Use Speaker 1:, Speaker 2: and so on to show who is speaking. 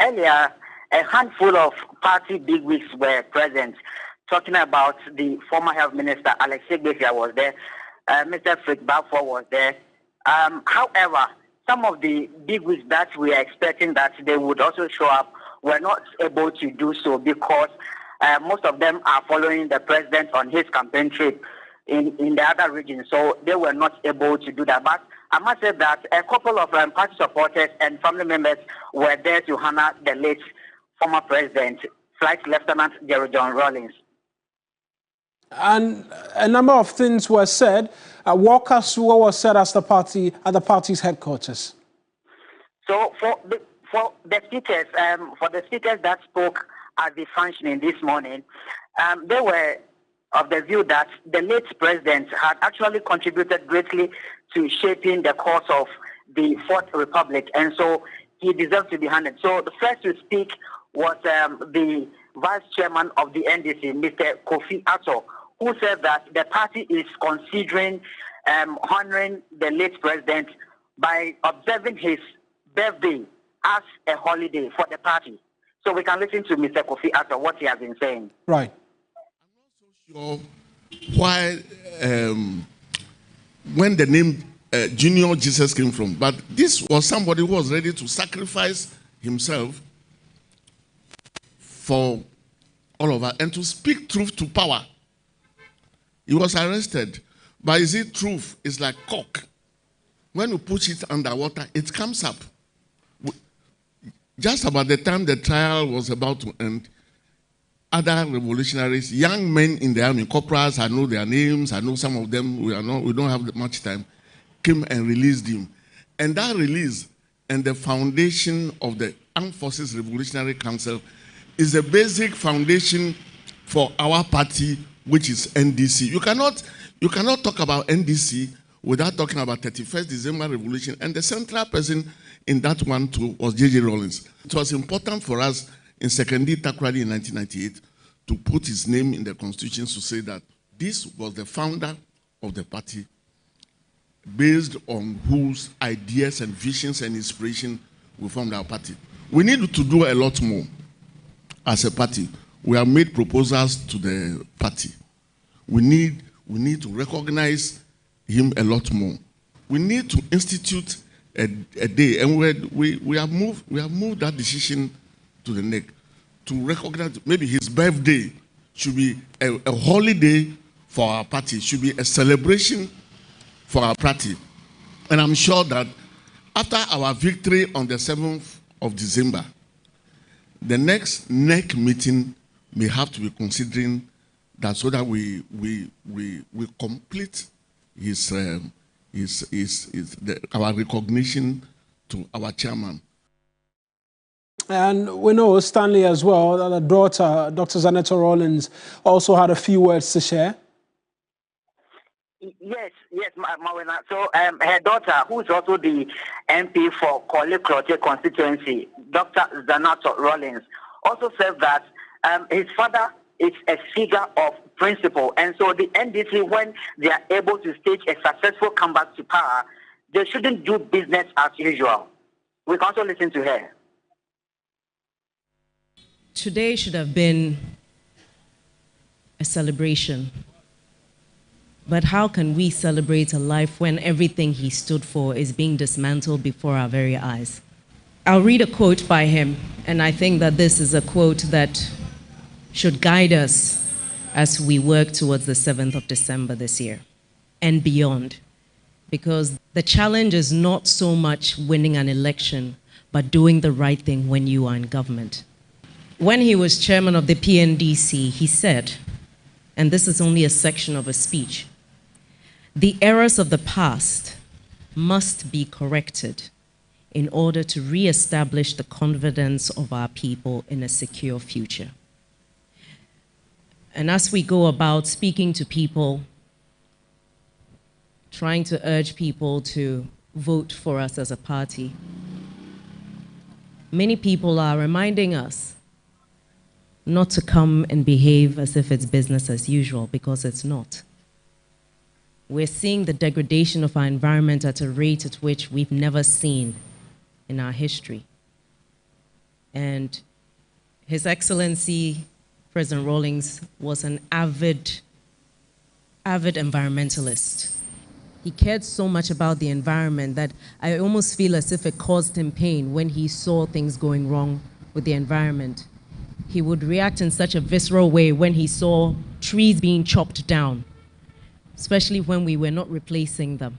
Speaker 1: earlier, a handful of party bigwigs were present, talking about the former health minister, Alex Igbefia was there, Mr. Frick Balfour was there. However, some of the bigwigs that we are expecting that they would also show up were not able to do so because most of them are following the president on his campaign trip in the other regions, so they were not able to do that. But I must say that a couple of party supporters and family members were there to honor the late former president, Flight Lieutenant J.J. Rawlings.
Speaker 2: And a number of things were said. Walk us through what was said at the party's headquarters. So
Speaker 1: for the speakers that spoke at the functioning this morning, they were of the view that the late president had actually contributed greatly to shaping the course of the Fourth Republic, and so he deserves to be honored. So the first to speak was the vice chairman of the NDC, Mr. Kofi Attah, who said that the party is considering honoring the late president by observing his birthday as a holiday for the party. So we can listen to Mr. Kofi Attah, what he has been saying.
Speaker 2: Right.
Speaker 3: I'm not so sure why, when the name Junior Jesus came from, but this was somebody who was ready to sacrifice himself for all of us and to speak truth to power. He was arrested, but is it truth? It's like cock. When you push it underwater, it comes up. Just about the time the trial was about to end, other revolutionaries, young men in the army, corporals, I know their names, I know some of them, we don't have much time, came and released him. And that release and the foundation of the Armed Forces Revolutionary Council is a basic foundation for our party, which is NDC. You cannot talk about NDC without talking about 31st December Revolution, and the central person in that one too was J.J. Rawlings. It was important for us in Sekondi Takoradi in 1998 to put his name in the constitution to say that this was the founder of the party based on whose ideas and visions and inspiration we formed our party. We need to do a lot more as a party. We have made proposals to the party. We need to recognize him a lot more. We need to institute a day, and we have moved that decision to the neck to recognize maybe his birthday should be a holiday for our party, should be a celebration for our party. And I'm sure that after our victory on the 7th of December, the next NEC meeting may have to be considering that so that we complete our recognition to our chairman.
Speaker 2: And we know Stanley as well, that the daughter, Dr. Zaneta Rawlings, also had a few words to share.
Speaker 1: Yes, Mawena. So her daughter, who is also the MP for Korle-Klottey constituency, Dr. Zaneta Rawlings, also said that his father is a figure of principle. And so the NDC, when they are able to stage a successful comeback to power, they shouldn't do business as usual. We can also listen to her.
Speaker 4: Today should have been a celebration. But how can we celebrate a life when everything he stood for is being dismantled before our very eyes? I'll read a quote by him, and I think that this is a quote that should guide us as we work towards the 7th of December this year and beyond. Because the challenge is not so much winning an election, but doing the right thing when you are in government. When he was chairman of the PNDC, he said, and this is only a section of a speech, "The errors of the past must be corrected in order to re-establish the confidence of our people in a secure future." And as we go about speaking to people, trying to urge people to vote for us as a party, many people are reminding us not to come and behave as if it's business as usual, because it's not. We're seeing the degradation of our environment at a rate at which we've never seen in our history. And His Excellency, President Rawlings, was an avid environmentalist. He cared so much about the environment that I almost feel as if it caused him pain when he saw things going wrong with the environment. He would react in such a visceral way when he saw trees being chopped down, especially when we were not replacing them.